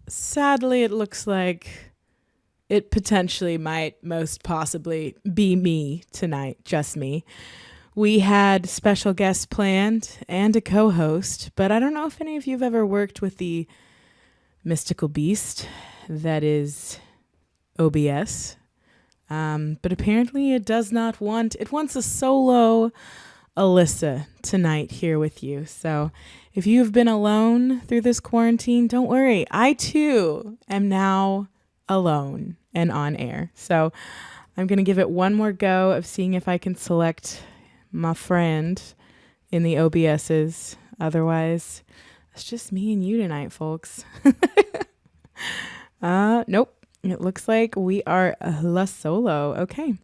sadly, it looks like it potentially might most possibly be me tonight, just me. We had special guests planned and a co-host, but I don't know if any of you have ever worked with the mystical beast that is OBS. But apparently it does not want, it wants a solo Alyssa tonight here with you. So if you've been alone through this quarantine, don't worry. I too am now alone and on air. So I'm going to give it one more go of seeing if I can select my friend in the OBSs. Otherwise, it's just me and you tonight, folks. Nope. It looks like we are la solo. Okay.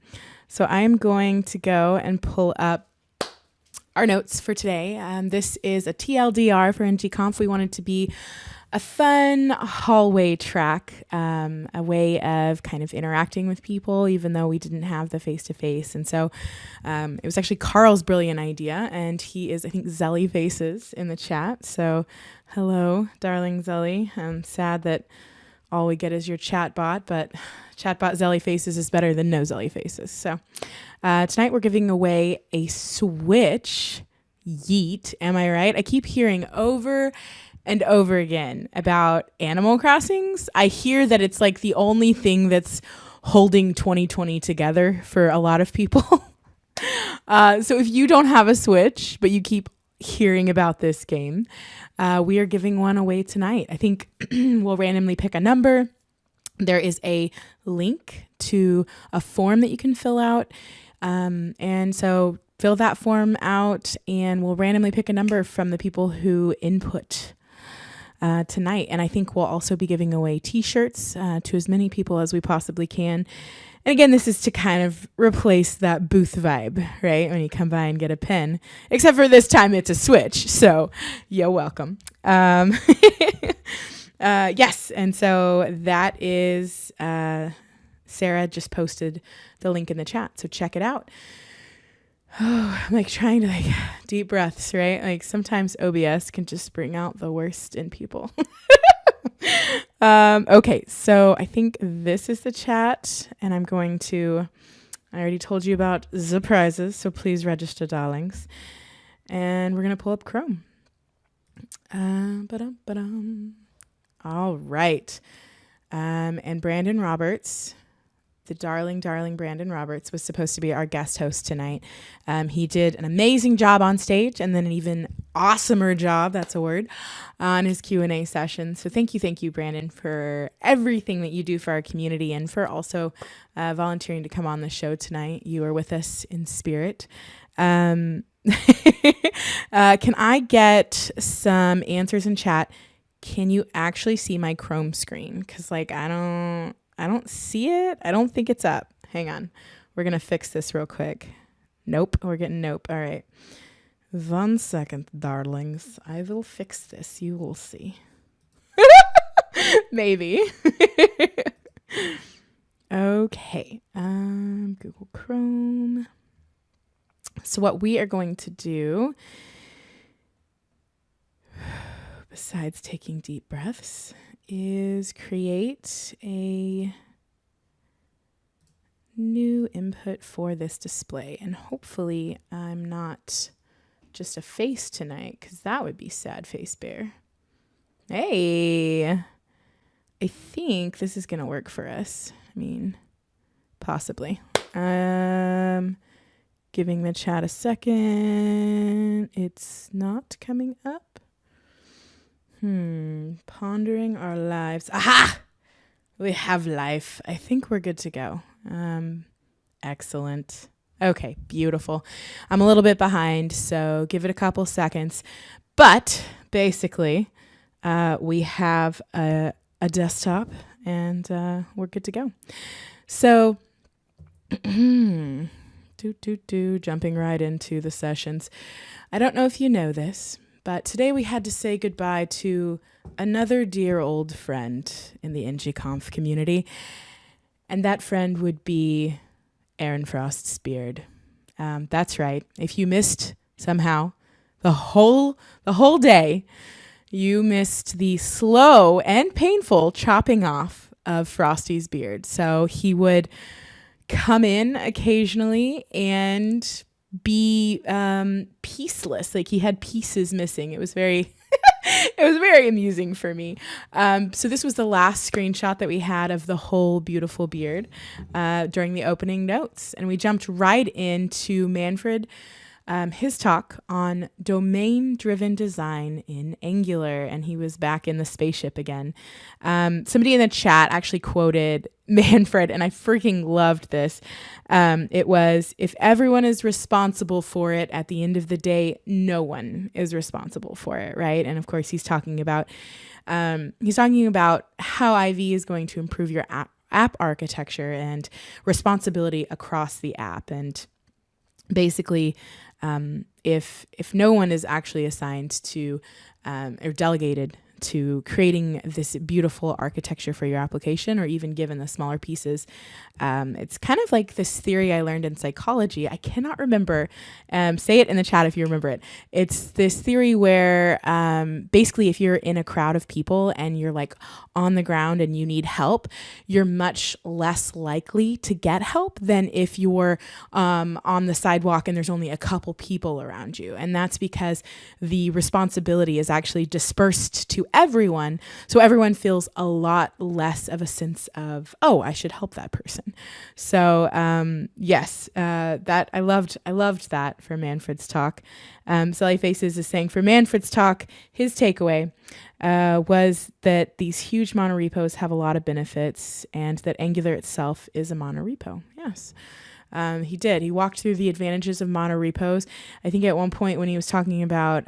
So I am going to go and pull up our notes for today. This is a TLDR for ng-conf. We want it to be a fun hallway track, a way of kind of interacting with people, even though we didn't have the face-to-face. And so it was actually Carl's brilliant idea, and he is, I think, Zelly Faces in the chat. So hello, darling Zelly. I'm sad that all we get is your chatbot, but chatbot Zelly Faces is better than no Zelly Faces. So tonight we're giving away a Switch. Yeet, am I right? I keep hearing over and over again about Animal Crossings. I hear that it's like the only thing that's holding 2020 together for a lot of people. So if you don't have a Switch, but you keep hearing about this game, we are giving one away tonight. I think we'll randomly pick a number. There is a link to a form that you can fill out. And so fill that form out and we'll randomly pick a number from the people who input tonight. And I think we'll also be giving away t-shirts to as many people as we possibly can. And again, this is to kind of replace that booth vibe, right? When you come by and get a pen, except for this time it's a Switch. So you're welcome. Yes. And so that is, Sarah just posted the link in the chat. So check it out. Oh, I'm like trying to deep breaths, right? Like sometimes OBS can just bring out the worst in people. Okay, so I think this is the chat and I'm going to, I already told you about the prizes, so please register, darlings. And we're going to pull up Chrome. All right. And Brandon Roberts, the darling Brandon Roberts, was supposed to be our guest host tonight. He did an amazing job on stage and then an even awesomer job, that's a word, on his Q&A session. So thank you, Brandon, for everything that you do for our community and for also volunteering to come on the show tonight. You are with us in spirit. Can I get some answers in chat? Can you actually see my Chrome screen? Because I don't see it. I don't think it's up. Hang on. We're going to fix this real quick. Nope. We're getting nope. All right. 1 second, darlings. I will fix this. You will see. Maybe. Okay. Google Chrome. So what we are going to do, besides taking deep breaths, is create a new input for this display. And hopefully I'm not just a face tonight, because that would be sad face bear. Hey, I think this is going to work for us. I mean, possibly. Giving the chat a second. It's not coming up. Pondering our lives. Aha! We have life. I think we're good to go. Excellent. Okay, beautiful. I'm a little bit behind, so give it a couple seconds. But basically, we have a desktop and we're good to go. So, jumping right into the sessions. I don't know if you know this, but today we had to say goodbye to another dear old friend in the ng-conf community. And that friend would be Aaron Frost's beard. That's right. If you missed somehow the whole day, You missed the slow and painful chopping off of Frosty's beard. So he would come in occasionally and be pieceless. Like he had pieces missing. It was very it was very amusing for me. So this was the last screenshot that we had of the whole beautiful beard during the opening notes. And we jumped right into Manfred, his talk on domain-driven design in Angular, and he was back in the spaceship again. Somebody in the chat actually quoted Manfred, and I freaking loved this. It was, if everyone is responsible for it, at the end of the day, no one is responsible for it, right? And of course, he's talking about how Ivy is going to improve your app architecture and responsibility across the app. And basically, if no one is actually assigned to or delegated to creating this beautiful architecture for your application, or even given the smaller pieces, it's kind of like this theory I learned in psychology. I cannot remember. Say it in the chat if you remember it. It's this theory where basically if you're in a crowd of people and you're like on the ground and you need help, you're much less likely to get help than if you're on the sidewalk and there's only a couple people around you. And that's because the responsibility is actually dispersed to everyone. So everyone feels a lot less of a sense of, oh, I should help that person. So yes, that I loved that for Manfred's talk. Sally Faces is saying for Manfred's talk, his takeaway was that these huge monorepos have a lot of benefits and that Angular itself is a monorepo. Yes. He did. He walked through the advantages of monorepos. I think at one point when he was talking about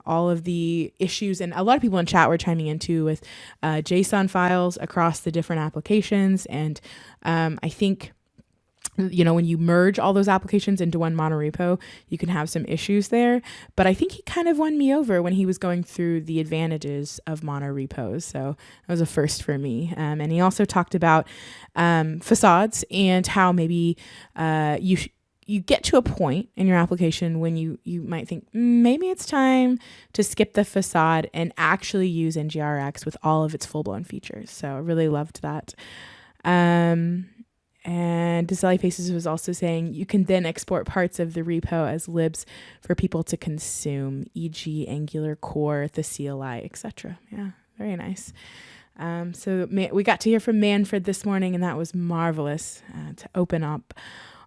all of the issues, and a lot of people in chat were chiming in too with JSON files across the different applications. And I think, when you merge all those applications into one monorepo, you can have some issues there. But I think he kind of won me over when he was going through the advantages of monorepos. So that was a first for me. And he also talked about facades and how maybe you get to a point in your application when you might think maybe it's time to skip the facade and actually use NGRX with all of its full-blown features. So I really loved that. And Sally Faces was also saying you can then export parts of the repo as libs for people to consume, e.g. Angular core, the CLI, etc. Yeah, very nice. So we got to hear from Manfred this morning, and that was marvelous to open up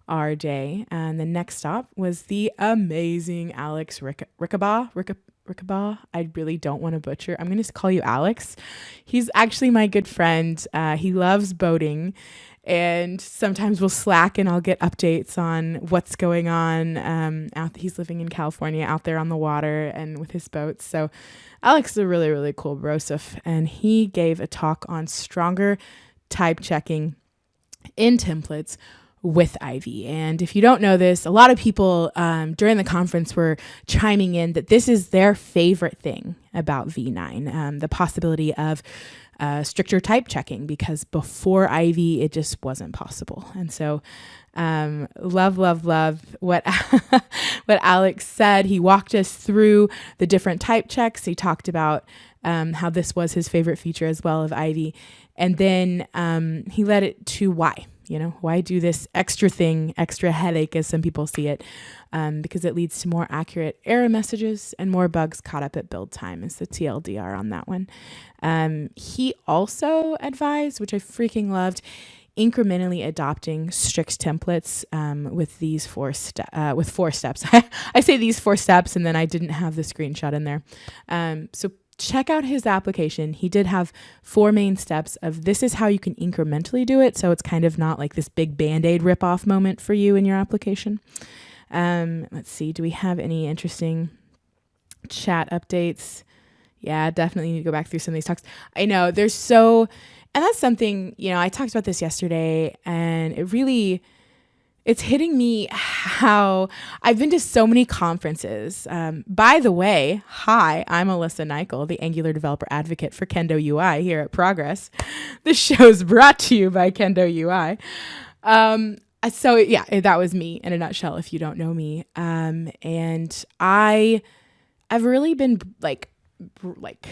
our day. And the next stop was the amazing Alex Rickabaugh. I really don't want to butcher. I'm going to call you Alex. He's actually my good friend. He loves boating. And sometimes we'll Slack and I'll get updates on what's going on. He's living in California out there on the water and with his boats. So Alex is a really, really cool brosif. And he gave a talk on stronger type checking in templates with Ivy. And if you don't know this, a lot of people during the conference were chiming in that this is their favorite thing about V9, the possibility of stricter type checking, because before Ivy, it just wasn't possible. And so love what what Alex said. He walked us through the different type checks. He talked about how this was his favorite feature as well of Ivy. And then he led it to why. Why do this extra headache, as some people see it, because it leads to more accurate error messages and more bugs caught up at build time is the TLDR on that one. He also advised, which I freaking loved, incrementally adopting strict templates with these four steps. I say these 4 steps, and then I didn't have the screenshot in there. So check out his application. He did have 4 main steps of this is how you can incrementally do it. So it's kind of not like this big Band-Aid ripoff moment for you in your application. Let's see. Do we have any interesting chat updates? Yeah, definitely need to go back through some of these talks. I know and that's something, I talked about this yesterday, and it's hitting me how I've been to so many conferences. By the way, hi, I'm Alyssa Nicoll, the Angular developer advocate for Kendo UI here at Progress. This show is brought to you by Kendo UI. So yeah, that was me in a nutshell, if you don't know me. And I've really been like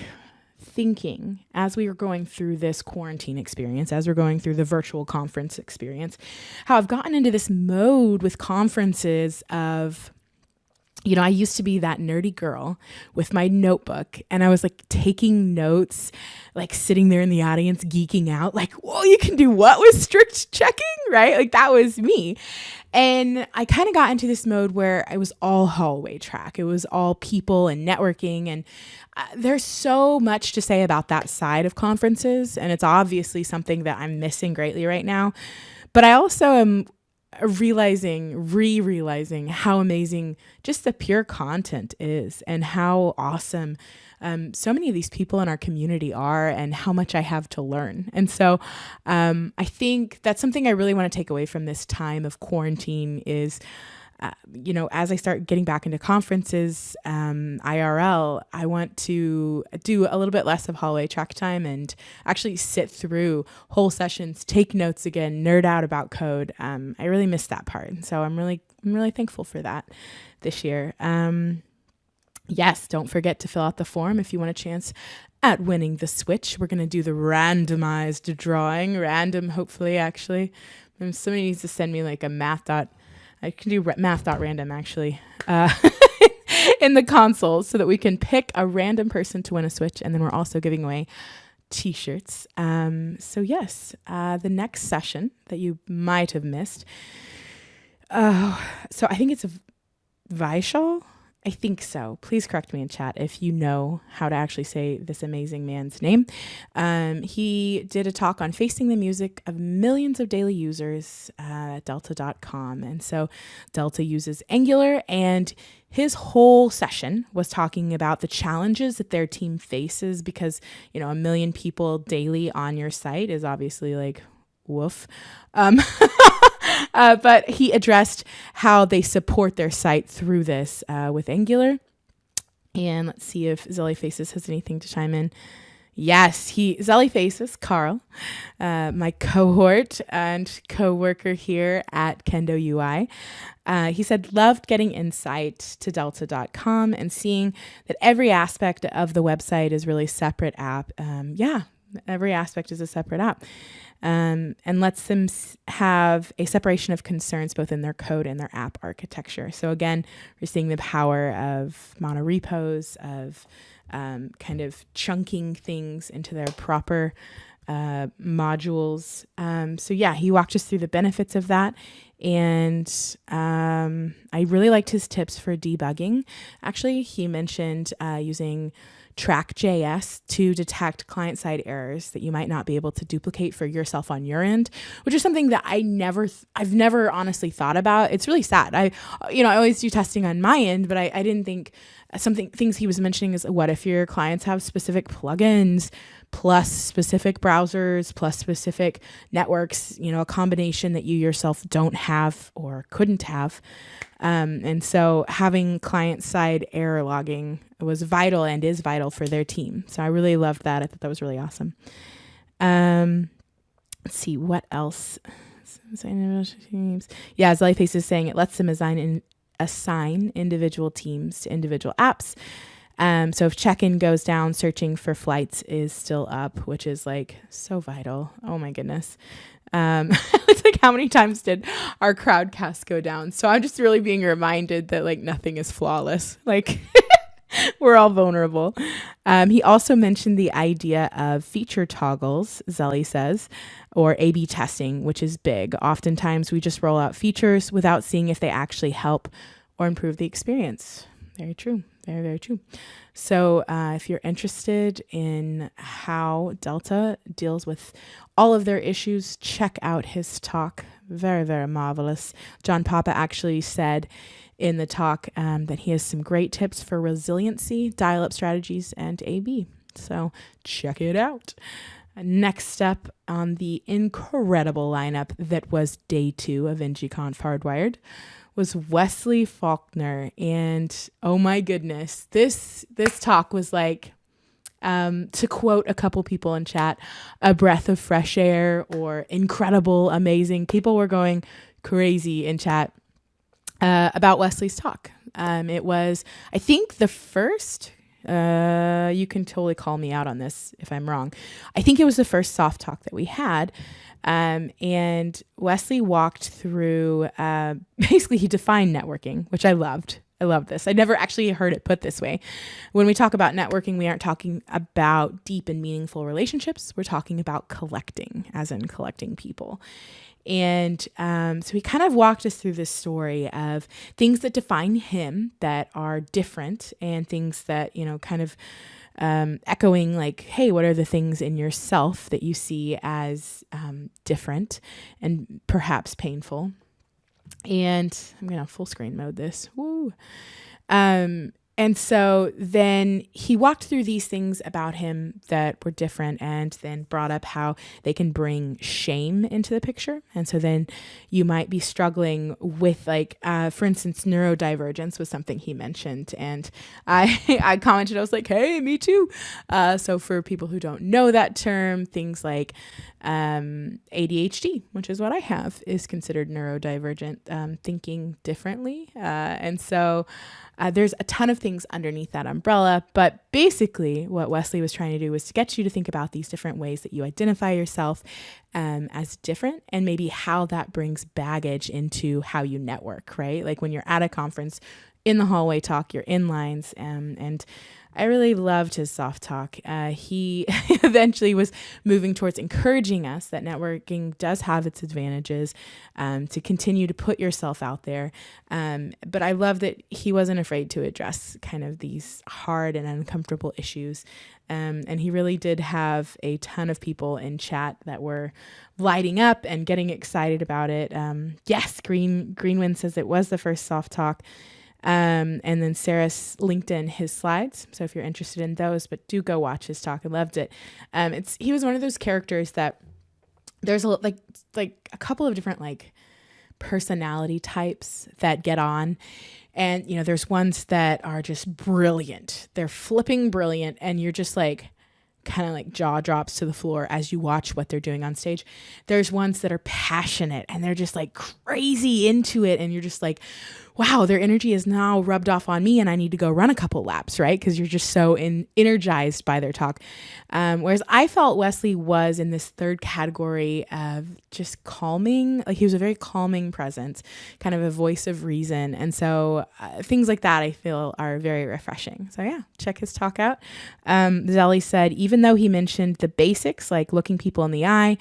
thinking as we were going through this quarantine experience, as we're going through the virtual conference experience, how I've gotten into this mode with conferences of, I used to be that nerdy girl with my notebook, and I was like taking notes, like sitting there in the audience geeking out, like, whoa, you can do what with strict checking, right? Like that was me. And I kind of got into this mode where it was all hallway track. It was all people and networking. And there's so much to say about that side of conferences. And it's obviously something that I'm missing greatly right now. But I also am realizing how amazing just the pure content is, and how awesome so many of these people in our community are, and how much I have to learn. And so I think that's something I really want to take away from this time of quarantine is, as I start getting back into conferences, IRL, I want to do a little bit less of hallway track time and actually sit through whole sessions, take notes again, nerd out about code. I really missed that part. And so I'm really thankful for that this year. Yes, don't forget to fill out the form if you want a chance at winning the Switch. We're going to do the randomized drawing, hopefully, actually. Somebody needs to send me like a I can do math.random actually in the console so that we can pick a random person to win a Switch. And then we're also giving away t-shirts. So yes, the next session that you might have missed. So I think it's Vishal. I think so. Please correct me in chat if you know how to actually say this amazing man's name. He did a talk on facing the music of millions of daily users at delta.com. And so Delta uses Angular, and his whole session was talking about the challenges that their team faces because, 1 million people daily on your site is obviously like, woof. But he addressed how they support their site through this with Angular. And let's see if Zellyfaces has anything to chime in. Yes, Zellyfaces, Carl, my cohort and co-worker here at Kendo UI. He said, loved getting insight to delta.com and seeing that every aspect of the website is really separate app. Every aspect is a separate app. And lets them have a separation of concerns both in their code and their app architecture. So again, we're seeing the power of monorepos, of kind of chunking things into their proper modules. He walked us through the benefits of that. And I really liked his tips for debugging. Actually, he mentioned using Track.js to detect client-side errors that you might not be able to duplicate for yourself on your end, which is something that I've never honestly thought about. It's really sad. I always do testing on my end, but I didn't think things he was mentioning is what if your clients have specific plugins plus specific browsers plus specific networks, a combination that you yourself don't have or couldn't have. And so having client-side error logging was vital and is vital for their team. So I really loved that. I thought that was really awesome. Let's see, what else? Yeah, Zellyface is saying it lets them assign individual teams to individual apps. So if check-in goes down, searching for flights is still up, which is like so vital. Oh my goodness. It's like, how many times did our crowdcast go down? So I'm just really being reminded that like nothing is flawless. Like we're all vulnerable. He also mentioned the idea of feature toggles, Zelly says, or A/B testing, which is big. Oftentimes we just roll out features without seeing if they actually help or improve the experience. Very true. Very, very true. So if you're interested in how Delta deals with all of their issues, check out his talk. Very, very marvelous. John Papa actually said in the talk that he has some great tips for resiliency, dial-up strategies, and A/B. So check it out. Next up on the incredible lineup that was day 2 of ng-conf Hardwired was Wesley Faulkner. And oh my goodness, this talk was like, to quote a couple people in chat, a breath of fresh air or incredible, amazing. People were going crazy in chat about Wesley's talk. It was, I think, the first You can totally call me out on this if I'm wrong. I think it was the first soft talk that we had. And Wesley walked through, basically he defined networking, which I loved. I love this. I never actually heard it put this way. When we talk about networking, we aren't talking about deep and meaningful relationships. We're talking about collecting, as in collecting people. And so he kind of walked us through this story of things that define him that are different, and things that, kind of echoing like, hey, what are the things in yourself that you see as different and perhaps painful? And I'm going to full screen mode this. Woo. And so then he walked through these things about him that were different, and then brought up how they can bring shame into the picture. And so then you might be struggling with, like, for instance, neurodivergence was something he mentioned. And I commented, I was like, hey, me too. So for people who don't know that term, things like ADHD, which is what I have, is considered neurodivergent, thinking differently. And so there's a ton of things underneath that umbrella, but basically what Wesley was trying to do was to get you to think about these different ways that you identify yourself as different, and maybe how that brings baggage into how you network, right? Like when you're at a conference, in the hallway talk, you're in lines, and I really loved his soft talk. He eventually was moving towards encouraging us that networking does have its advantages, to continue to put yourself out there. But I love that he wasn't afraid to address kind of these hard and uncomfortable issues. And he really did have a ton of people in chat that were lighting up and getting excited about it. Yes, Greenwind says it was the first soft talk. And then Sarah's linked in his slides, so if you're interested in those, but do go watch his talk. I loved it. He was one of those characters that there's like a couple of different like personality types that get on, and there's ones that are just brilliant. They're flipping brilliant, and you're just like kind of like jaw drops to the floor as you watch what they're doing on stage. There's ones that are passionate and they're just like crazy into it, and you're just like, wow, their energy is now rubbed off on me and I need to go run a couple laps, right? Because you're just so energized by their talk. Whereas I felt Wesley was in this third category of just calming. Like he was a very calming presence, kind of a voice of reason. And so things like that I feel are very refreshing. So yeah, check his talk out. Zelly said, even though he mentioned the basics, like looking people in the eye,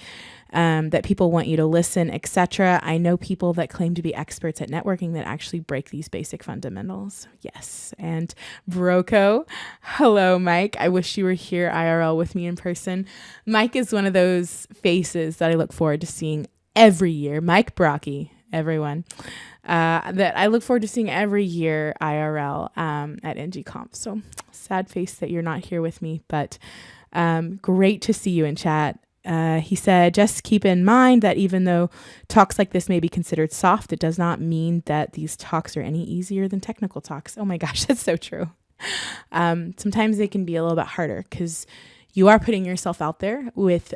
that people want you to listen, etc., I know people that claim to be experts at networking that actually break these basic fundamentals. Yes. And Broco, hello, Mike. I wish you were here IRL with me in person. Mike is one of those faces that I look forward to seeing every year. Mike Brocky, everyone, that I look forward to seeing every year IRL at ng-conf. So sad face that you're not here with me, but great to see you in chat. He said, just keep in mind that even though talks like this may be considered soft, it does not mean that these talks are any easier than technical talks. Oh my gosh, that's so true. Sometimes they can be a little bit harder because you are putting yourself out there with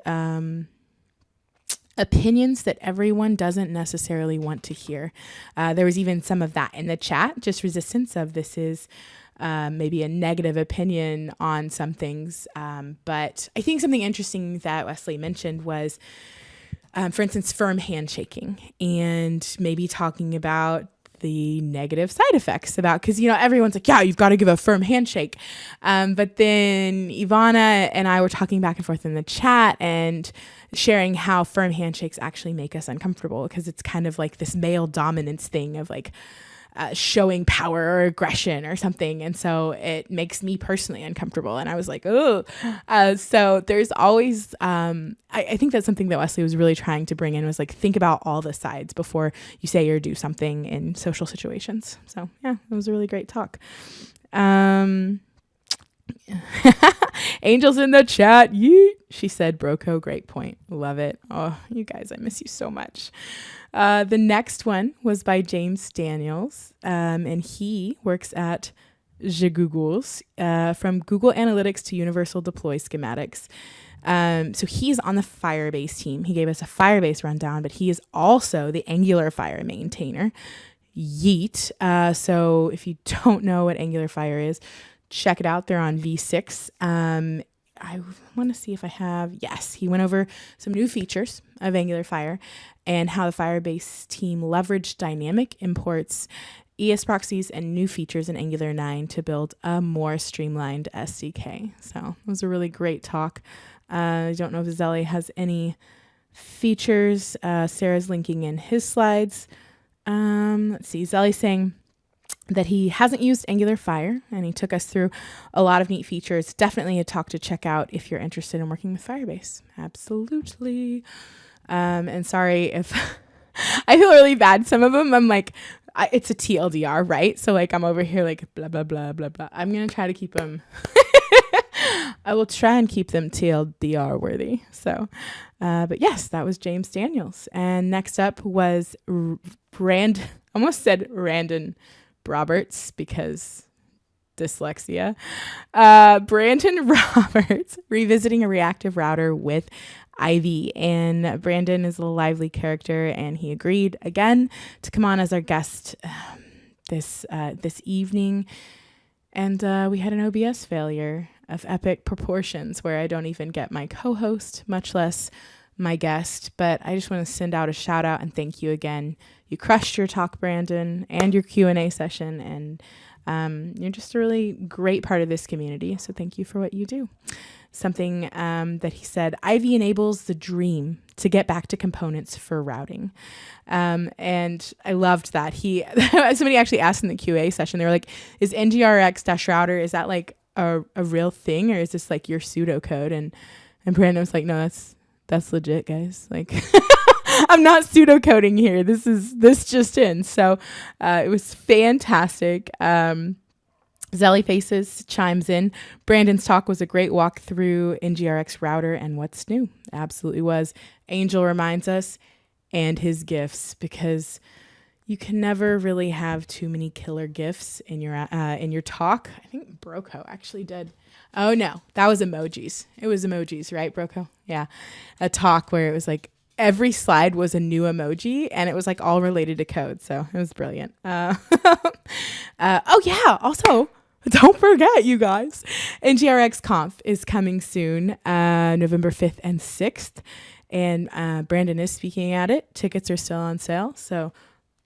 opinions that everyone doesn't necessarily want to hear. There was even some of that in the chat, just resistance of this is maybe a negative opinion on some things. But I think something interesting that Wesley mentioned was, for instance, firm handshaking, and maybe talking about the negative side effects about, because, everyone's like, yeah, you've got to give a firm handshake. But then Ivana and I were talking back and forth in the chat and sharing how firm handshakes actually make us uncomfortable, because it's kind of like this male dominance thing of like, showing power or aggression or something. And so it makes me personally uncomfortable. And I was like, oh, so there's always, I think that's something that Wesley was really trying to bring in, was like, think about all the sides before you say or do something in social situations. So yeah, it was a really great talk. Angel's in the chat. Yeet. She said, Broco, great point. Love it. Oh, you guys, I miss you so much. The next one was by James Daniels, and he works at Google's, from Google Analytics to Universal Deploy Schematics. So he's on the Firebase team. He gave us a Firebase rundown, but he is also the Angular Fire maintainer. Yeet. So if you don't know what Angular Fire is, check it out. They're on V6. I want to see if I have, yes, he went over some new features of Angular Fire and how the Firebase team leveraged dynamic imports, ES proxies, and new features in Angular 9 to build a more streamlined SDK. So it was a really great talk. I don't know if Zelly has any features. Sarah's linking in his slides. Let's see, Zelly's saying that he hasn't used Angular Fire, and he took us through a lot of neat features. Definitely a talk to check out if you're interested in working with Firebase. Absolutely. And sorry if I feel really bad. Some of them I'm like, it's a TLDR, right? So like I'm over here like blah, blah, blah, blah, blah. I'm going to try to keep them. I will try and keep them TLDR worthy. So, but yes, that was James Daniels. And next up was almost said Brandon Roberts because dyslexia. Brandon Roberts revisiting a reactive router with Ivy, and Brandon is a lively character, and he agreed again to come on as our guest this evening. And we had an OBS failure of epic proportions where I don't even get my co-host, much less my guest. But I just want to send out a shout out and thank you again. You crushed your talk, Brandon, and your Q&A session, and you're just a really great part of this community. So thank you for what you do. Something that he said, Ivy enables the dream to get back to components for routing. And I loved that. Somebody actually asked in the QA session, they were like, is ngrx-router, is that like a real thing, or is this like your pseudocode? And Brandon was like, no, that's legit, guys. Like, I'm not pseudocoding here. This just in. So it was fantastic. Zelly Faces chimes in. Brandon's talk was a great walk through NGRX router and what's new. Absolutely was. Angel reminds us, and his gifts, because you can never really have too many killer gifts in your talk. I think Broco actually did. Oh no, that was emojis. It was emojis, right, Broco? Yeah, a talk where it was like every slide was a new emoji, and it was like all related to code. So it was brilliant. Oh yeah, also, don't forget, you guys, ng-conf is coming soon, November 5th and 6th. And Brandon is speaking at it. Tickets are still on sale, so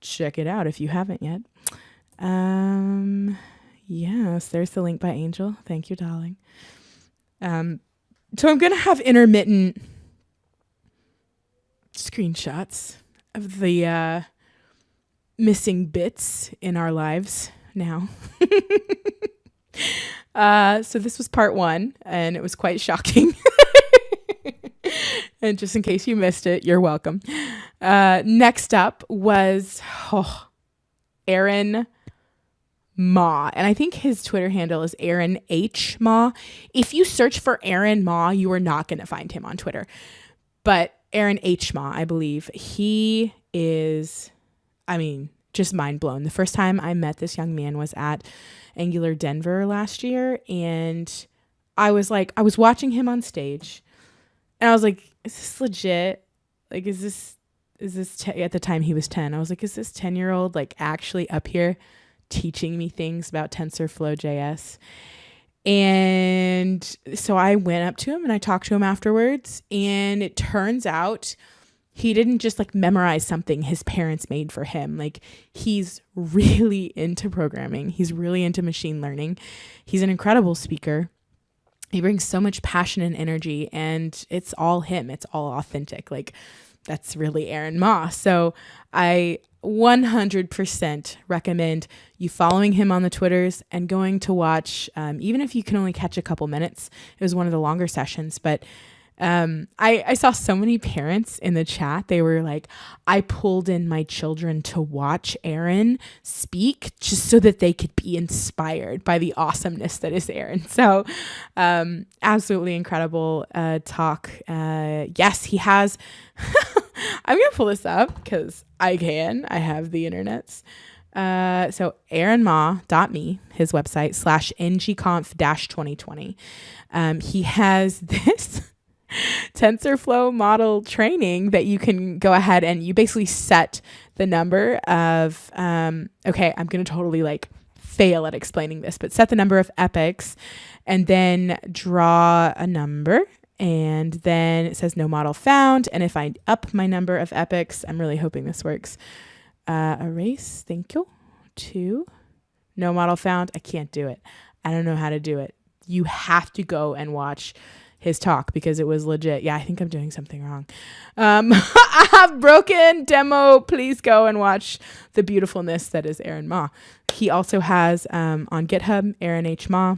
check it out if you haven't yet. Yes, there's the link by Angel. Thank you, darling. So I'm going to have intermittent screenshots of the missing bits in our lives now. So this was part 1, and it was quite shocking. And just in case you missed it, you're welcome. Next up was Aaron Ma, and I think his Twitter handle is Aaron H. Ma. If you search for Aaron Ma, you are not going to find him on Twitter. But Aaron H. Ma, I believe, he is, just mind blown. The first time I met this young man was at Angular Denver last year, and I was watching him on stage, and I was like, is this legit? Like, is this at the time he was 10. I was like, is this 10-year-old like actually up here teaching me things about TensorFlow.js? And so I went up to him and I talked to him afterwards, and it turns out he didn't just like memorize something his parents made for him. Like, he's really into programming. He's really into machine learning. He's an incredible speaker. He brings so much passion and energy, and it's all him. It's all authentic. Like, that's really Aaron Ma. So I 100% recommend you following him on the Twitters and going to watch, even if you can only catch a couple minutes. It was one of the longer sessions, but I saw so many parents in the chat. They were like, I pulled in my children to watch Aaron speak just so that they could be inspired by the awesomeness that is Aaron. So absolutely incredible talk. Yes, he has. I'm going to pull this up because I have the internets. So aaronma.me, his website, /ngconf-2020. He has this TensorFlow model training that you can go ahead and you basically set the number of, okay, I'm going to totally like fail at explaining this, but set the number of epochs and then draw a number. And then it says no model found. And if I up my number of epochs, I'm really hoping this works. Erase, thank you. 2, no model found. I can't do it. I don't know how to do it. You have to go and watch his talk because it was legit. Yeah, I think I'm doing something wrong. I have broken demo. Please go and watch the beautifulness that is Aaron Ma. He also has on GitHub, Aaron H. Ma.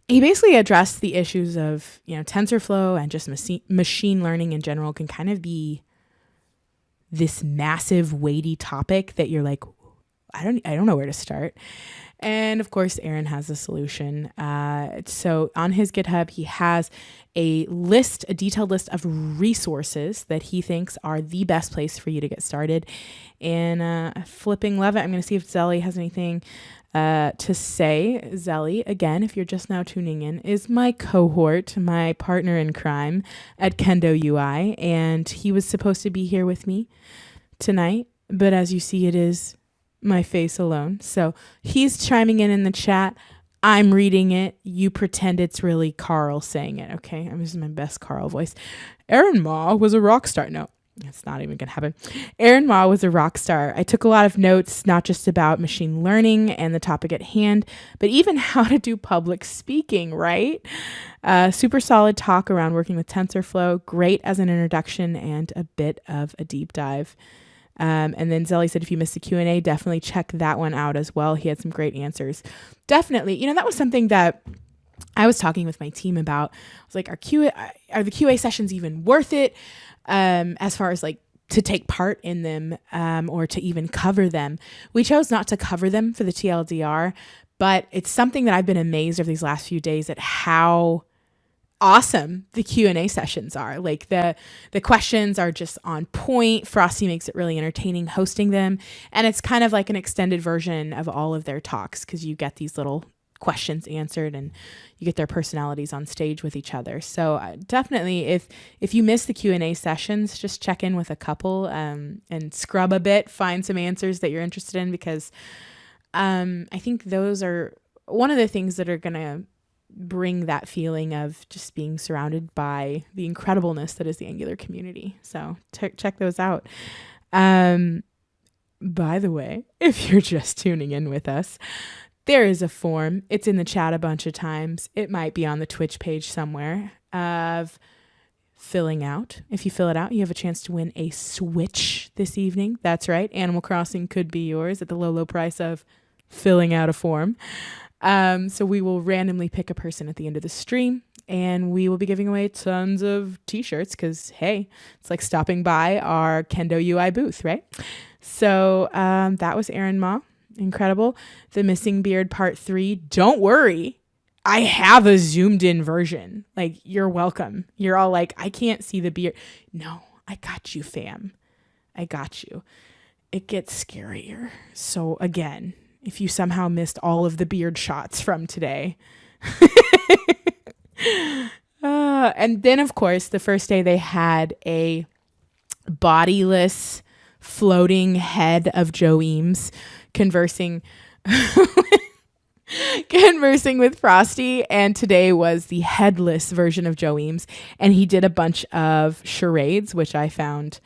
He basically addressed the issues of, TensorFlow and just machine learning in general can kind of be this massive, weighty topic that you're like, I don't know where to start. And of course, Aaron has a solution. So on his GitHub, he has a detailed list of resources that he thinks are the best place for you to get started. And flipping love it. I'm going to see if Zelly has anything to say. Zelly, again, if you're just now tuning in, is my cohort, my partner in crime at Kendo UI. And he was supposed to be here with me tonight. But as you see, it is my face alone. So he's chiming in the chat. I'm reading it. You pretend it's really Carl saying it. Okay. I'm using my best Carl voice. Aaron Ma was a rock star. No, it's not even going to happen. Aaron Ma was a rock star. I took a lot of notes, not just about machine learning and the topic at hand, but even how to do public speaking, right? Super solid talk around working with TensorFlow. Great as an introduction and a bit of a deep dive. And then Zelly said, if you missed the Q&A, definitely check that one out as well. He had some great answers. Definitely. That was something that I was talking with my team about. I was like, are the QA sessions even worth it? As far as like to take part in them, or to even cover them. We chose not to cover them for the TLDR, but it's something that I've been amazed over these last few days at how awesome the Q&A sessions are. Like the questions are just on point. Frosty makes it really entertaining hosting them. And it's kind of like an extended version of all of their talks because you get these little questions answered and you get their personalities on stage with each other. So definitely if you miss the Q&A sessions, just check in with a couple and scrub a bit, find some answers that you're interested in because I think those are one of the things that are going to bring that feeling of just being surrounded by the incredibleness that is the Angular community. So check those out. By the way, if you're just tuning in with us, there is a form. It's in the chat a bunch of times. It might be on the Twitch page somewhere of filling out. If you fill it out, you have a chance to win a Switch this evening. That's right. Animal Crossing could be yours at the low price of filling out a form. So we will randomly pick a person at the end of the stream and we will be giving away tons of t-shirts because, hey, it's like stopping by our Kendo UI booth, right? So that was Aaron Ma. Incredible. The Missing Beard Part 3. Don't worry. I have a zoomed in version. Like, you're welcome. You're all like, I can't see the beard. No, I got you, fam. I got you. It gets scarier. So again, if you somehow missed all of the beard shots from today. And then, of course, the first day they had a bodiless floating head of Joe Eames conversing with Frosty. And today was the headless version of Joe Eames. And he did a bunch of charades, which I found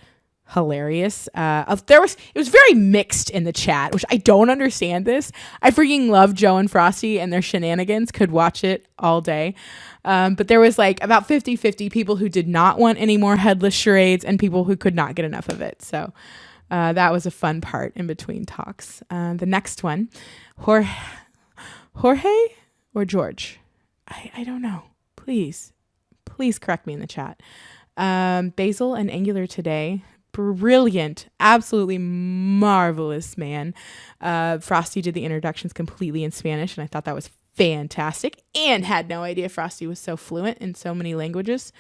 hilarious. It was very mixed in the chat, which I don't understand this. I freaking love Joe and Frosty and their shenanigans, could watch it all day. But there was like about 50-50 people who did not want any more headless charades and people who could not get enough of it. So that was a fun part in between talks. The next one, Jorge or George? I don't know. Please correct me in the chat. Basil and Angular today. Brilliant, absolutely marvelous man. Frosty did the introductions completely in Spanish, and I thought that was fantastic and had no idea Frosty was so fluent in so many languages.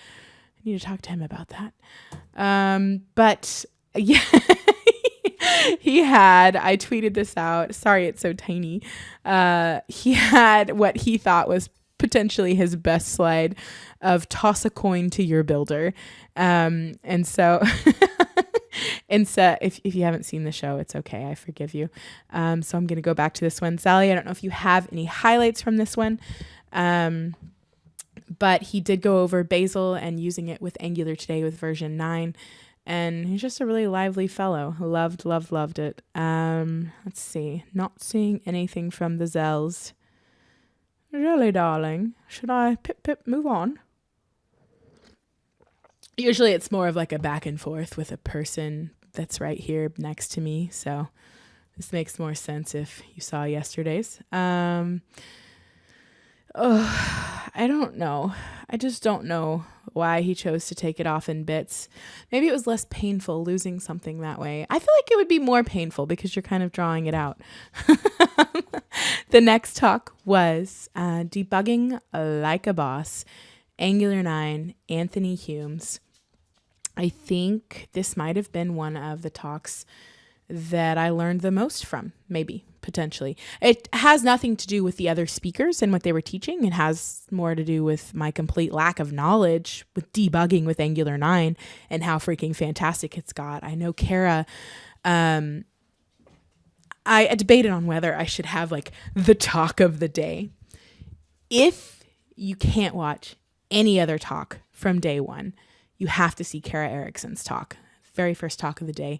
I need to talk to him about that. But yeah, I tweeted this out. Sorry, it's so tiny. He had what he thought was potentially his best slide of toss a coin to your builder. And so And so if you haven't seen the show, it's okay. I forgive you. So I'm going to go back to this one. Sally, I don't know if you have any highlights from this one. But he did go over Bazel and using it with Angular today with version 9. And he's just a really lively fellow. Loved it. Let's see. Not seeing anything from the Zells. Really, darling. Should I pip move on? Usually it's more of like a back and forth with a person that's right here next to me. So this makes more sense if you saw yesterday's. I don't know. I just don't know why he chose to take it off in bits. Maybe it was less painful losing something that way. I feel like it would be more painful because you're kind of drawing it out. The next talk was Debugging Like a Boss, Angular 9, Anthony Humes. I think this might have been one of the talks that I learned the most from, maybe, potentially. It has nothing to do with the other speakers and what they were teaching. It has more to do with my complete lack of knowledge with debugging with Angular 9 and how freaking fantastic it's got. I know Kara, I debated on whether I should have like the talk of the day. If you can't watch any other talk from day one, you have to see Kara Erickson's talk, very first talk of the day.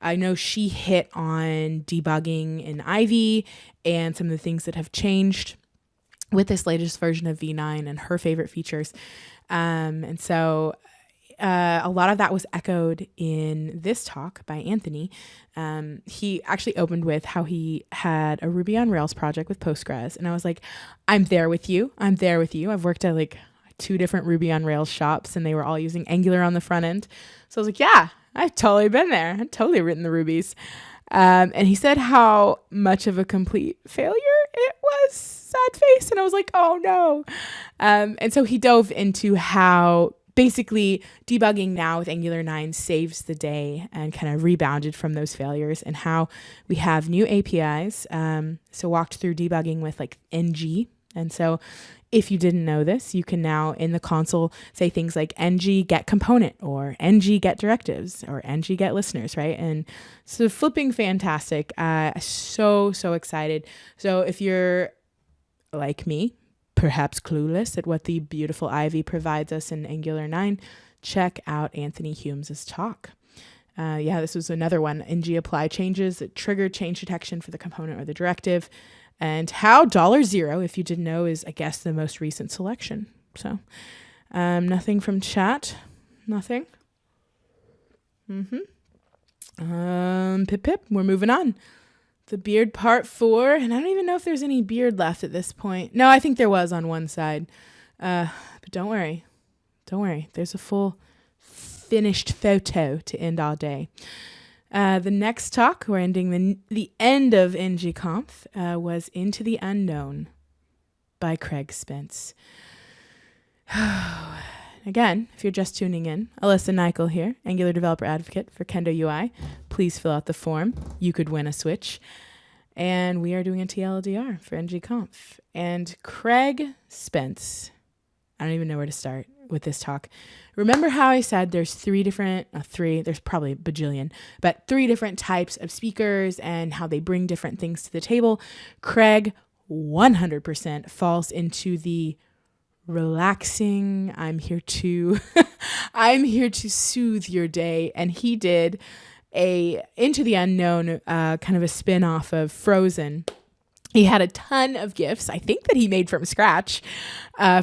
I know she hit on debugging in Ivy and some of the things that have changed with this latest version of V9 and her favorite features. And so a lot of that was echoed in this talk by Anthony. He actually opened with how he had a Ruby on Rails project with Postgres. And I was like, I'm there with you. I've worked at like 2 different Ruby on Rails shops and they were all using Angular on the front end. So I was like, yeah, I've totally been there. I've totally written the Rubies. And he said how much of a complete failure it was, sad face. And I was like, oh no. And so he dove into how basically debugging now with Angular 9 saves the day and kind of rebounded from those failures and how we have new APIs. So walked through debugging with like ng. And so if you didn't know this, you can now in the console say things like ng get component or ng get directives or ng get listeners, right? And so flipping fantastic. So excited. So if you're like me, perhaps clueless at what the beautiful Ivy provides us in Angular 9, check out Anthony Humes' talk. This was another one. ng apply changes that trigger change detection for the component or the directive. And how $0, if you didn't know, is, I guess, the most recent selection. So nothing from chat. Nothing. Pip. We're moving on. The beard part 4. And I don't even know if there's any beard left at this point. No, I think there was on one side. But don't worry. There's a full finished photo to end all day. The next talk, we're ending the end of ng-conf, was Into the Unknown by Craig Spence. Again, if you're just tuning in, Alyssa Nicoll here, Angular Developer Advocate for Kendo UI. Please fill out the form. You could win a Switch. And we are doing a TLDR for ng-conf. And Craig Spence, I don't even know where to start with this talk. Remember how I said there's there's probably a bajillion, but 3 different types of speakers and how they bring different things to the table. Craig 100% falls into the relaxing, I'm here to soothe your day. And he did a Into the Unknown, kind of a spin-off of Frozen. He had a ton of GIFs, I think that he made from scratch,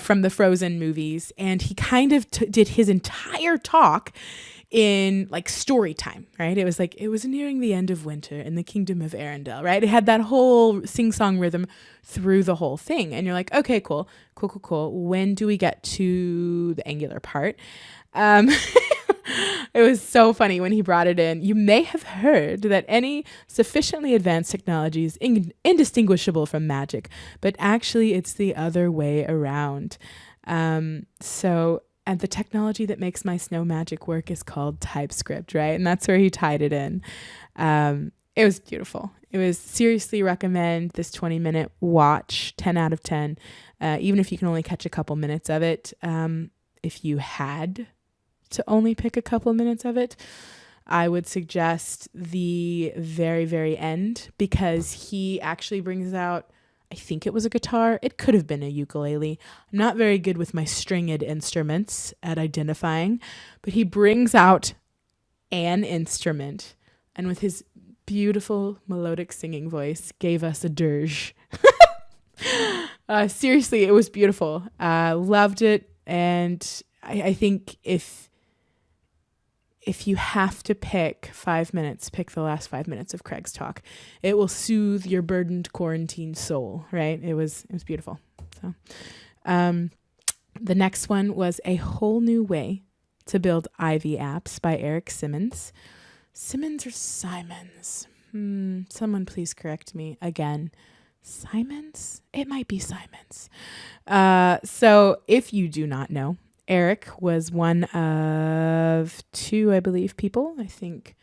from the Frozen movies. And he kind of did his entire talk in like story time, right? It was like, it was nearing the end of winter in the kingdom of Arendelle, right? It had that whole sing-song rhythm through the whole thing. And you're like, okay, cool. When do we get to the Angular part? It was so funny when he brought it in. You may have heard that any sufficiently advanced technology is indistinguishable from magic, but actually it's the other way around. And the technology that makes my snow magic work is called TypeScript, right? And that's where he tied it in. It was beautiful. It was seriously recommend this 20-minute watch, 10 out of 10, even if you can only catch a couple minutes of it. If you had to only pick a couple minutes of it, I would suggest the very, very end, because he actually brings out, I think it was a guitar. It could have been a ukulele. I'm not very good with my stringed instruments at identifying, but he brings out an instrument, and with his beautiful melodic singing voice gave us a dirge. Seriously, it was beautiful. Loved it. And I think if you have to pick 5 minutes, pick the last 5 minutes of Craig's talk. It will soothe your burdened quarantine soul, right? It was beautiful. So, the next one was A Whole New Way to Build Ivy Apps by Eric Simmons. Simmons or Simons? Someone please correct me again. Simons? It might be Simons. So if you do not know, Eric was one of two, I believe, people. I think it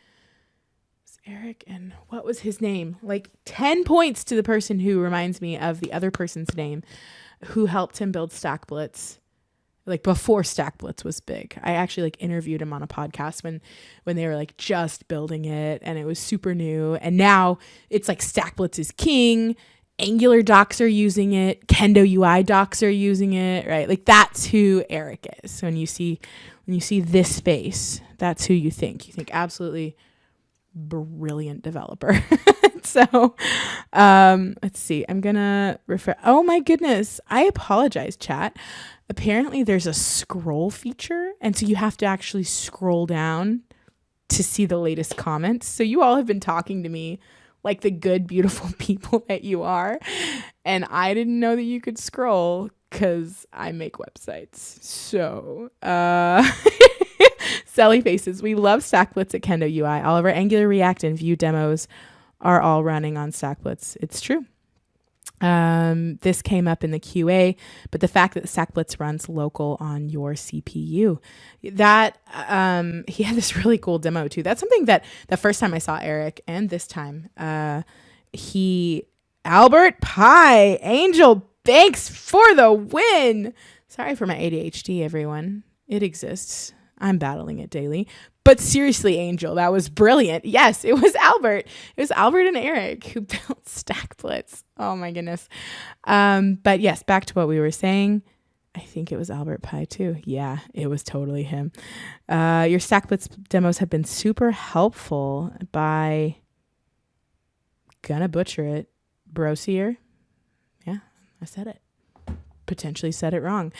was Eric, and what was his name? Like 10 points to the person who reminds me of the other person's name who helped him build StackBlitz. Like before StackBlitz was big. I actually like interviewed him on a podcast when they were like just building it, and it was super new. And now it's like StackBlitz is king. Angular docs are using it. Kendo UI docs are using it, right? Like that's who Eric is. So when you see this face, that's who you think. You think absolutely brilliant developer. So let's see. I'm gonna refer. Oh my goodness. I apologize, chat. Apparently there's a scroll feature, and so you have to actually scroll down to see the latest comments. So you all have been talking to me like the good, beautiful people that you are. And I didn't know that you could scroll because I make websites. So, Sally faces. We love StackBlitz at Kendo UI. All of our Angular, React, and Vue demos are all running on StackBlitz. It's true. This came up in the QA, but the fact that StackBlitz runs local on your CPU, that he had this really cool demo too. That's something that the first time I saw Eric, and this time Albert Pie Angel Banks for the win. Sorry for my ADHD, everyone. It exists. I'm battling it daily. But seriously, Angel, that was brilliant. Yes, it was Albert. It was Albert and Eric who built StackBlitz. Oh my goodness. But yes, back to what we were saying. I think it was Albert Pie too. Yeah, it was totally him. Your StackBlitz demos have been super helpful by, gonna butcher it, Brosier. Yeah, I said it. Potentially said it wrong.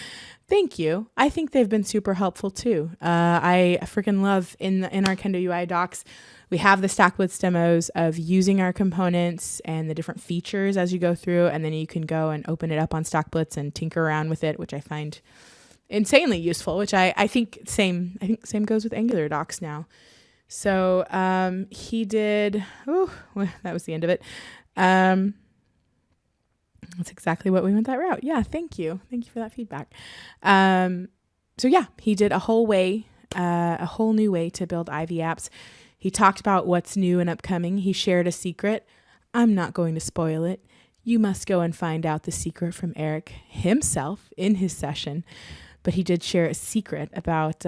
Thank you. I think they've been super helpful too. I freaking love in our Kendo UI docs, we have the StackBlitz demos of using our components and the different features as you go through, and then you can go and open it up on StackBlitz and tinker around with it, which I find insanely useful. Which I think same goes with Angular docs now. So he did. Oh, that was the end of it. That's exactly what we went that route. Yeah, thank you. Thank you for that feedback. So yeah, he did a whole new way to build Ivy apps. He talked about what's new and upcoming. He shared a secret. I'm not going to spoil it. You must go and find out the secret from Eric himself in his session. But he did share a secret about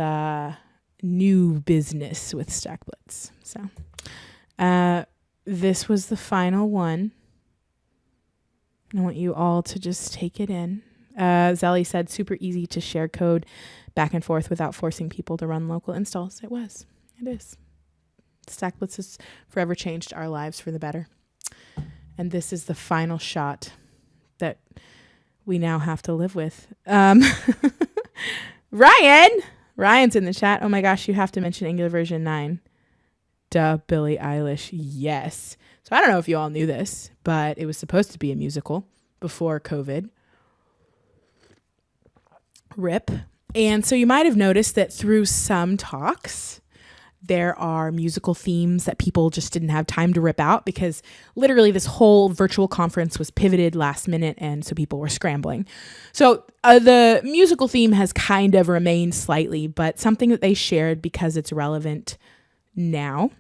new business with StackBlitz. So this was the final one. I want you all to just take it in. Zelly said, super easy to share code back and forth without forcing people to run local installs. It is. StackBlitz has forever changed our lives for the better. And this is the final shot that we now have to live with. Ryan's in the chat. Oh my gosh, you have to mention Angular version 9. Duh, Billie Eilish. Yes. So I don't know if you all knew this, but it was supposed to be a musical before COVID. RIP. And so you might have noticed that through some talks, there are musical themes that people just didn't have time to rip out because literally this whole virtual conference was pivoted last minute, and so people were scrambling. So the musical theme has kind of remained slightly, but something that they shared because it's relevant now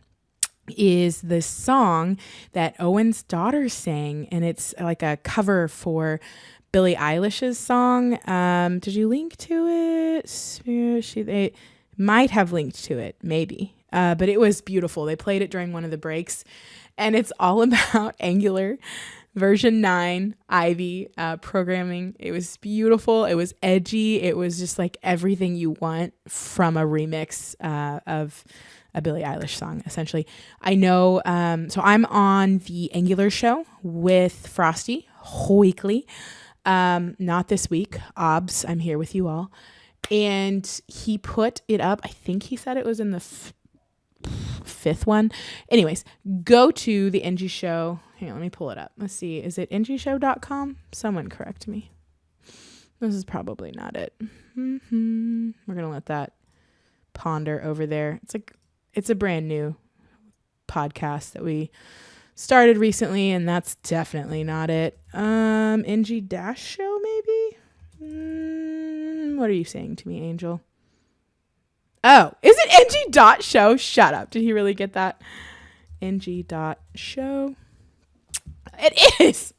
is this song that Owen's daughter sang, and it's like a cover for Billie Eilish's song. Did you link to it? They might have linked to it, maybe. but it was beautiful. They played it during one of the breaks, and it's all about Angular version 9 Ivy programming. It was beautiful. It was edgy. It was just like everything you want from a remix of a Billie Eilish song, essentially. I know, so I'm on the Angular show with Frosty weekly. Not this week. OBS, I'm here with you all. And he put it up. I think he said it was in the fifth one. Anyways, go to the NG show. Hang on, let me pull it up. Let's see. Is it ngShow.com? Someone correct me. This is probably not it. We're going to let that ponder over there. It's a brand new podcast that we started recently, and that's definitely not it. NG-show maybe? What are you saying to me, Angel? Oh, is it ng.show? Shut up. Did he really get that? ng.show. It is.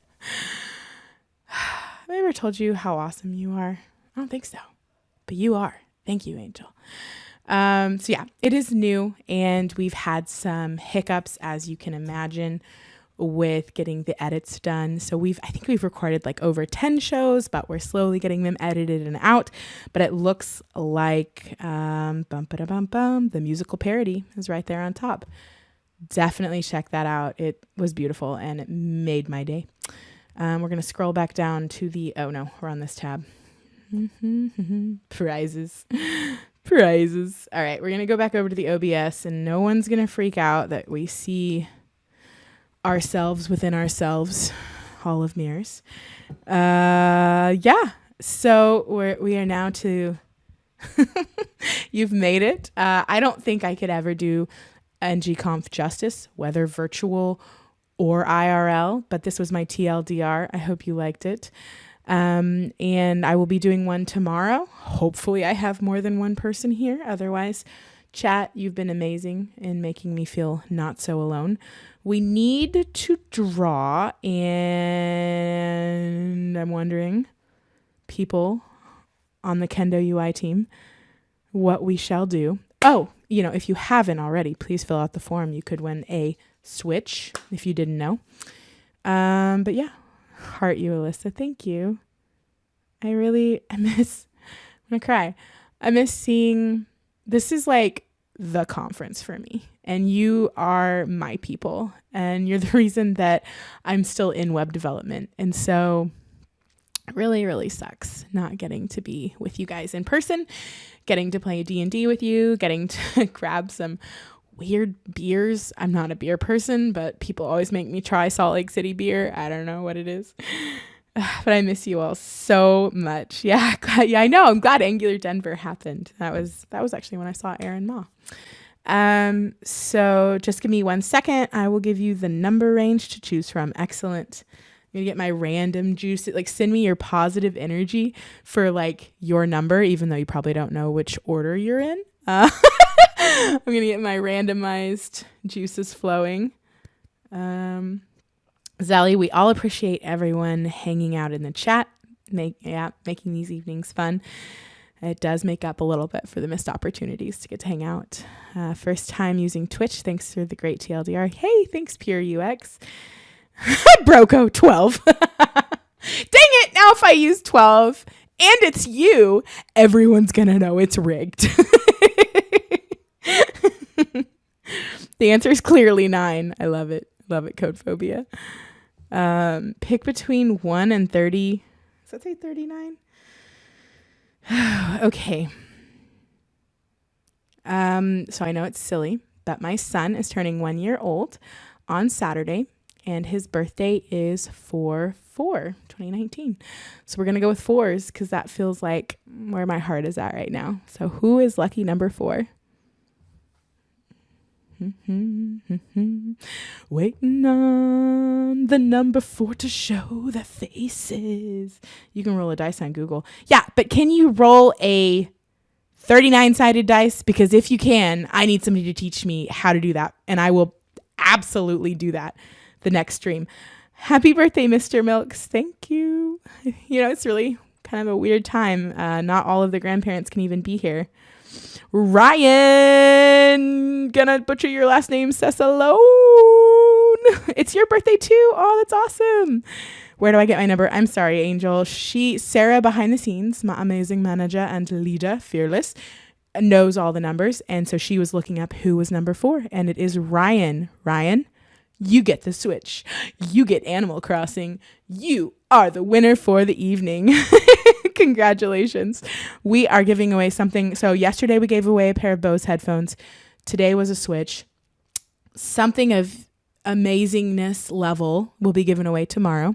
Have I ever told you how awesome you are? I don't think so, but you are. Thank you, Angel. So yeah, it is new, and we've had some hiccups, as you can imagine, with getting the edits done. So I think we've recorded like over 10 shows, but we're slowly getting them edited and out. But it looks like the musical parody is right there on top. Definitely check that out. It was beautiful and it made my day. We're going to scroll back down to oh no, we're on this tab. Prizes. All right, we're going to go back over to the OBS, and no one's going to freak out that we see ourselves within ourselves, Hall of Mirrors. Yeah, so we are now to, you've made it. I don't think I could ever do ng-conf justice, whether virtual or IRL, but this was my TLDR. I hope you liked it. And I will be doing one tomorrow. Hopefully I have more than one person here. Otherwise, chat, you've been amazing in making me feel not so alone. We need to draw, and I'm wondering, people on the Kendo UI team, what we shall do. Oh, if you haven't already, please fill out the form. You could win a Switch if you didn't know. But yeah, heart you, Alyssa. Thank you. I'm gonna cry. I miss seeing, this is like the conference for me, and you are my people, and you're the reason that I'm still in web development. And so it really, really sucks not getting to be with you guys in person, getting to play D&D with you, getting to grab some weird beers. I'm not a beer person, but people always make me try Salt Lake City beer. I don't know what it is, but I miss you all so much. Yeah, I know. I'm glad Angular Denver happened. That was actually when I saw Aaron Ma. So just give me 1 second. I will give you the number range to choose from. Excellent. I'm gonna get my random juice. Like, send me your positive energy for like your number, even though you probably don't know which order you're in. I'm gonna get my randomized juices flowing. Zally, we all appreciate everyone hanging out in the chat, making these evenings fun. It does make up a little bit for the missed opportunities to get to hang out. First time using Twitch, thanks for the great TLDR. Hey, thanks Pure UX. Broco 12. Dang it, now if I use 12 and it's you, everyone's gonna know it's rigged. The answer is clearly 9. I love it. Love it, Codephobia. Pick between 1 and 30. Does that say 39? Okay. So I know it's silly, but my son is turning 1 year old on Saturday, and his birthday is 4/4/2019. So we're going to go with 4s because that feels like where my heart is at right now. So who is lucky number 4? Waiting on the number 4 to show their faces. You can roll a dice on Google. Yeah, but can you roll a 39-sided dice? Because if you can, I need somebody to teach me how to do that, and I will absolutely do that the next stream. Happy birthday, Mr. Milks. Thank you. It's really kind of a weird time. Not all of the grandparents can even be here. Ryan! Ryan, gonna butcher your last name, Cecilone. It's your birthday too. Oh, that's awesome. Where do I get my number? I'm sorry, Angel. Sarah behind the scenes, my amazing manager and leader, fearless, knows all the numbers. And so she was looking up who was number 4. And it is Ryan. Ryan, you get the Switch. You get Animal Crossing. You are the winner for the evening. Congratulations. We are giving away something. So yesterday we gave away a pair of Bose headphones. Today was a Switch. Something of amazingness level will be given away tomorrow.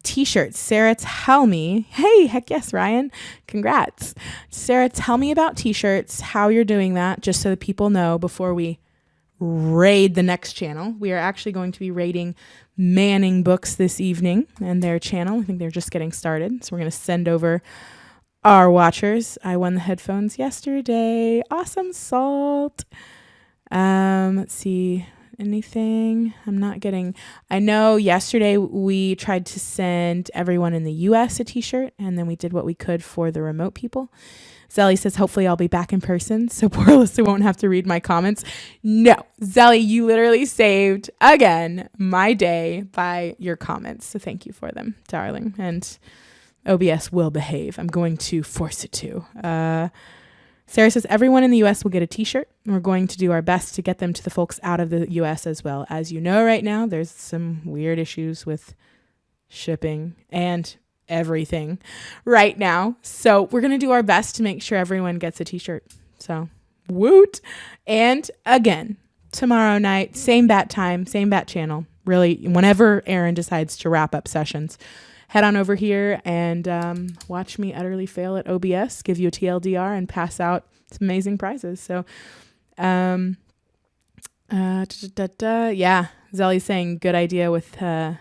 T-shirts. Sarah, tell me. Hey, heck yes, Ryan. Congrats. Sarah, tell me about T-shirts, how you're doing that, just so that people know before we raid the next channel. We are actually going to be raiding Manning Books this evening and their channel. I think they're just getting started. So we're going to send over our watchers. I won the headphones yesterday. Awesome, Salt. Let's see. Anything I'm not getting. I know yesterday we tried to send everyone in the US a t-shirt, and then we did what we could for the remote people. Zelly says, hopefully I'll be back in person so poor Alyssa won't have to read my comments. No, Zelly, you literally saved, again, my day by your comments. So thank you for them, darling. And OBS will behave. I'm going to force it to. Sarah says, everyone in the U.S. will get a t-shirt. We're going to do our best to get them to the folks out of the U.S. as well. As you know, right now, there's some weird issues with shipping and everything right now. So we're going to do our best to make sure everyone gets a t-shirt. So woot. And again, tomorrow night, same bat time, same bat channel. Really, whenever Aaron decides to wrap up sessions, head on over here and watch me utterly fail at OBS, give you a TLDR, and pass out some amazing prizes. So, yeah, Zelly's saying good idea with the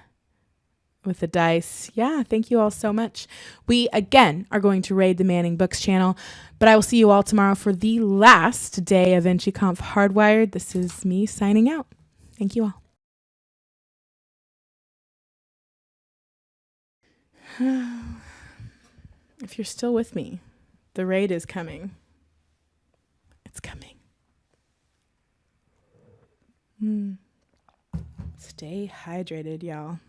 dice. Yeah, thank you all so much. We, again, are going to raid the Manning Books channel, but I will see you all tomorrow for the last day of ng-conf Hardwired. This is me signing out. Thank you all. If you're still with me, the raid is coming. It's coming. Stay hydrated, y'all.